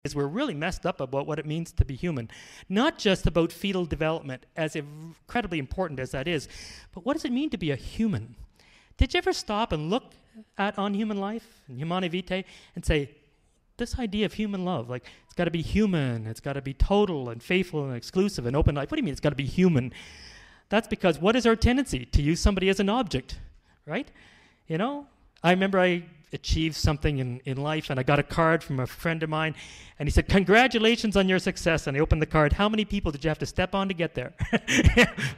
is we're really messed up about what it means to be human. Not just about fetal development, as incredibly important as that is, but what does it mean to be a human? Did you ever stop and look at On Human Life and Humanae Vitae and say, this idea of human love, like it's got to be human, it's got to be total and faithful and exclusive and open life. What do you mean it's got to be human? That's because what is our tendency? To use somebody as an object, right? You know, I remember I achieved something in life, and I got a card from a friend of mine, and he said, congratulations on your success. And I opened the card. How many people did you have to step on to get there?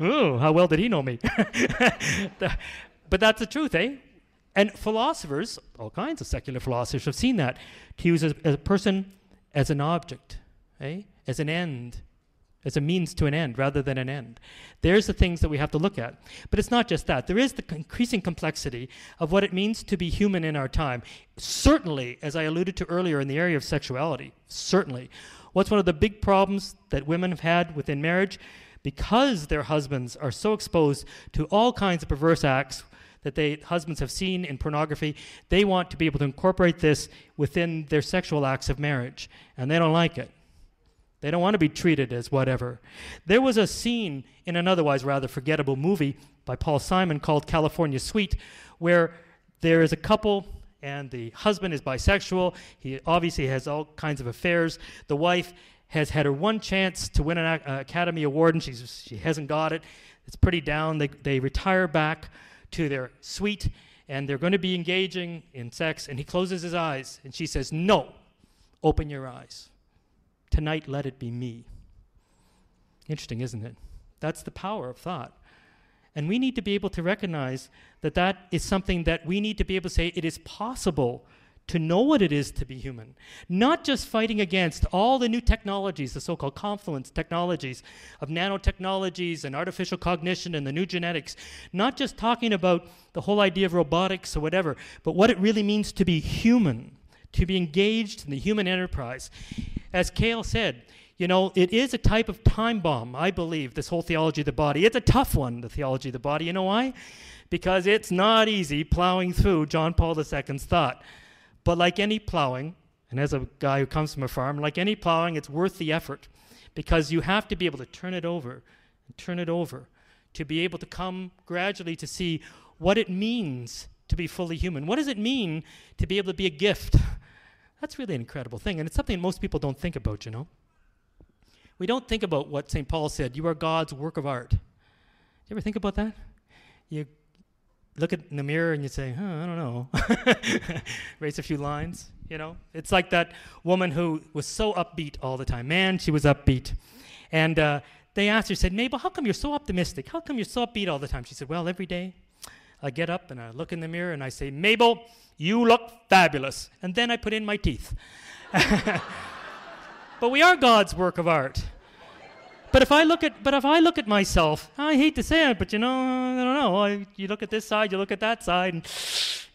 Ooh, how well did he know me? But that's the truth, eh? And philosophers, all kinds of secular philosophers, have seen that, to use a person as an object, eh? As an end, as a means to an end rather than an end. There's the things that we have to look at. But it's not just that. There is the increasing complexity of what it means to be human in our time. Certainly, as I alluded to earlier in the area of sexuality, certainly. What's one of the big problems that women have had within marriage? Because their husbands are so exposed to all kinds of perverse acts that husbands have seen in pornography, they want to be able to incorporate this within their sexual acts of marriage, and they don't like it. They don't want to be treated as whatever. There was a scene in an otherwise rather forgettable movie by Paul Simon called California Suite, where there is a couple and the husband is bisexual. He obviously has all kinds of affairs. The wife has had her one chance to win an Academy Award, and she hasn't got it. It's pretty down. They retire back to their suite, and they're going to be engaging in sex, and he closes his eyes, and she says, no, open your eyes. Tonight, let it be me. Interesting, isn't it? That's the power of thought. And we need to be able to recognize that that is something that we need to be able to say it is possible to know what it is to be human. Not just fighting against all the new technologies, the so-called confluence technologies of nanotechnologies and artificial cognition and the new genetics. Not just talking about the whole idea of robotics or whatever, but what it really means to be human, to be engaged in the human enterprise. As Cale said, you know, it is a type of time bomb, I believe, this whole theology of the body. It's a tough one, the theology of the body. You know why? Because it's not easy plowing through John Paul II's thought. But like any plowing, and as a guy who comes from a farm, like any plowing, it's worth the effort, because you have to be able to turn it over and turn it over to be able to come gradually to see what it means to be fully human. What does it mean to be able to be a gift? That's really an incredible thing, and it's something most people don't think about, you know. We don't think about what St. Paul said, you are God's work of art. You ever think about that? You look in the mirror and you say, I don't know. Race a few lines, you know. It's like that woman who was so upbeat all the time. Man, she was upbeat. And they asked her, said, Mabel, how come you're so optimistic? How come you're so upbeat all the time? She said, well, every day I get up and I look in the mirror and I say, Mabel, you look fabulous. And then I put in my teeth. But we are God's work of art. But if I look at myself, I hate to say it, but you know, I don't know. You look at this side, you look at that side, and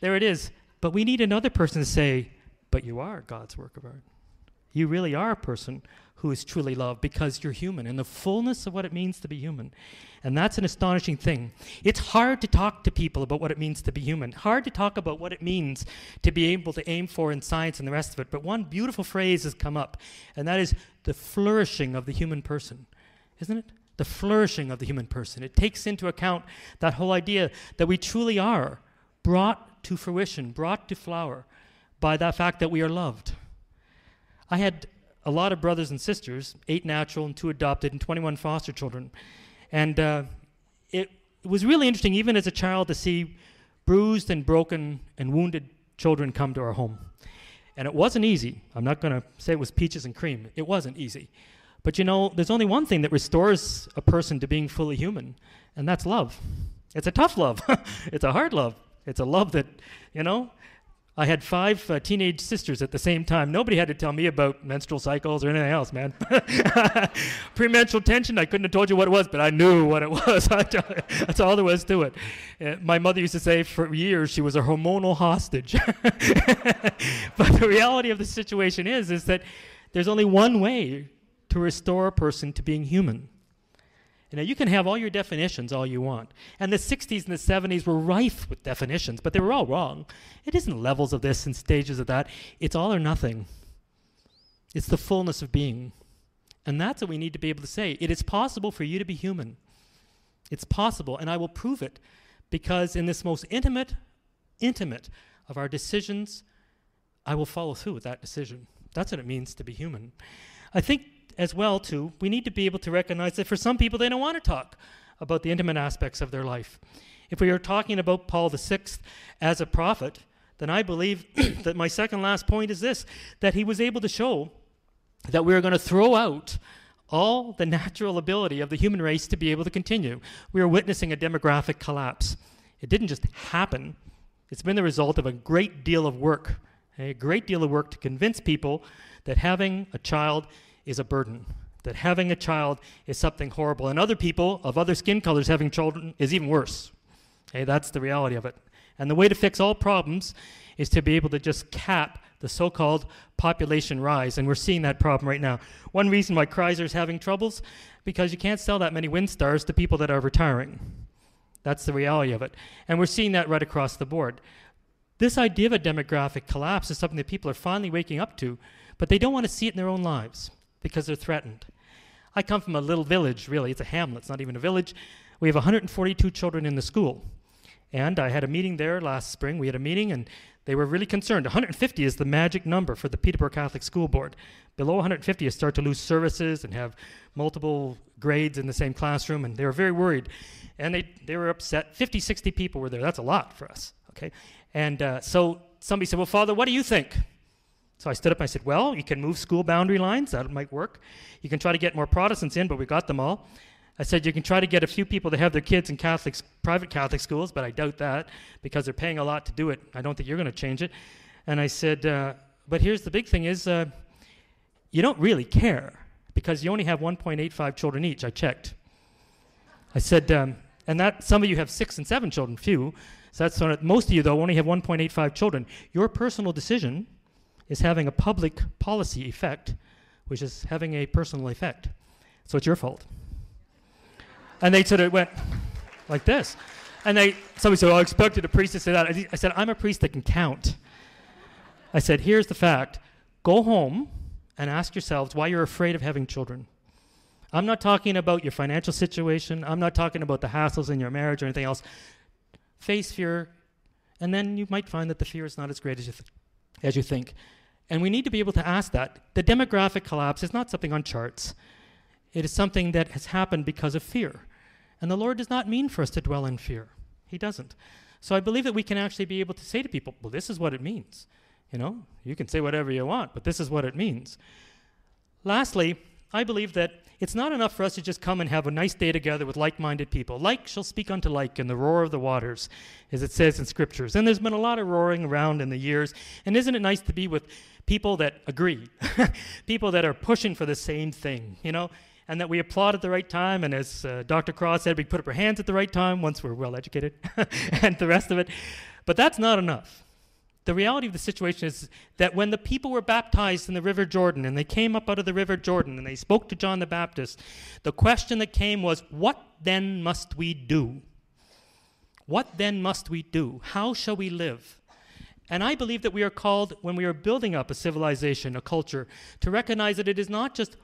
there it is. But we need another person to say, but you are God's work of art. You really are a person who is truly loved because you're human in the fullness of what it means to be human. And that's an astonishing thing. It's hard to talk to people about what it means to be human. Hard to talk about what it means to be able to aim for in science and the rest of it. But one beautiful phrase has come up, and that is the flourishing of the human person. Isn't it? The flourishing of the human person. It takes into account that whole idea that we truly are brought to fruition, brought to flower by that fact that we are loved. I had a lot of brothers and sisters, 8 natural and 2 adopted and 21 foster children. And it was really interesting, even as a child, to see bruised and broken and wounded children come to our home. And it wasn't easy. I'm not going to say it was peaches and cream. It wasn't easy. But you know, there's only one thing that restores a person to being fully human, and that's love. It's a tough love. It's a hard love. It's a love that, you know, I had 5 teenage sisters at the same time. Nobody had to tell me about menstrual cycles or anything else, man. Premenstrual tension, I couldn't have told you what it was, but I knew what it was. That's all there was to it. My mother used to say for years she was a hormonal hostage. But the reality of the situation is that there's only one way to restore a person to being human. You know, you can have all your definitions all you want. And the 60s and the 70s were rife with definitions, but they were all wrong. It isn't levels of this and stages of that. It's all or nothing. It's the fullness of being. And that's what we need to be able to say. It is possible for you to be human. It's possible, and I will prove it, because in this most intimate of our decisions, I will follow through with that decision. That's what it means to be human. I think as well, too, we need to be able to recognize that for some people, they don't want to talk about the intimate aspects of their life. If we are talking about Paul VI as a prophet, then I believe that my second last point is this, that he was able to show that we are going to throw out all the natural ability of the human race to be able to continue. We are witnessing a demographic collapse. It didn't just happen. It's been the result of a great deal of work, a great deal of work to convince people that having a child is a burden, that having a child is something horrible, and other people of other skin colors having children is even worse. Okay, that's the reality of it. And the way to fix all problems is to be able to just cap the so-called population rise, and we're seeing that problem right now. One reason why Chrysler's having troubles, because you can't sell that many Windstars to people that are retiring. That's the reality of it. And we're seeing that right across the board. This idea of a demographic collapse is something that people are finally waking up to, but they don't want to see it in their own lives because they're threatened. I come from a little village, really. It's a hamlet. It's not even a village. We have 142 children in the school. And I had a meeting there last spring. We had a meeting, and they were really concerned. 150 is the magic number for the Peterborough Catholic School Board. Below 150, you start to lose services and have multiple grades in the same classroom, and they were very worried. And they were upset. 50, 60 people were there. That's a lot for us, okay? And so somebody said, well, Father, what do you think? So I stood up and I said, well, you can move school boundary lines. That might work. You can try to get more Protestants in, but we got them all. I said, you can try to get a few people to have their kids in private Catholic schools, but I doubt that because they're paying a lot to do it. I don't think you're going to change it. And I said, but here's the big thing is you don't really care because you only have 1.85 children each. I checked. I said, and that some of you have 6 and 7 children, few. So that's most of you, though, only have 1.85 children. Your personal decision is having a public policy effect, which is having a personal effect. So it's your fault. And they sort of went like this. And somebody said, well, I expected a priest to say that. I said, I'm a priest that can count. I said, here's the fact. Go home and ask yourselves why you're afraid of having children. I'm not talking about your financial situation. I'm not talking about the hassles in your marriage or anything else. Face fear, and then you might find that the fear is not as great as you think. And we need to be able to ask that. The demographic collapse is not something on charts. It is something that has happened because of fear. And the Lord does not mean for us to dwell in fear. He doesn't. So I believe that we can actually be able to say to people, well, this is what it means. You know, you can say whatever you want, but this is what it means. Lastly, I believe that it's not enough for us to just come and have a nice day together with like-minded people. Like shall speak unto like in the roar of the waters, as it says in scriptures. And there's been a lot of roaring around in the years. And isn't it nice to be with people that agree, people that are pushing for the same thing, you know, and that we applaud at the right time. And as Dr. Cross said, we put up our hands at the right time once we're well-educated and the rest of it. But that's not enough. The reality of the situation is that when the people were baptized in the River Jordan and they came up out of the River Jordan and they spoke to John the Baptist, the question that came was, what then must we do? What then must we do? How shall we live? And I believe that we are called, when we are building up a civilization, a culture, to recognize that it is not just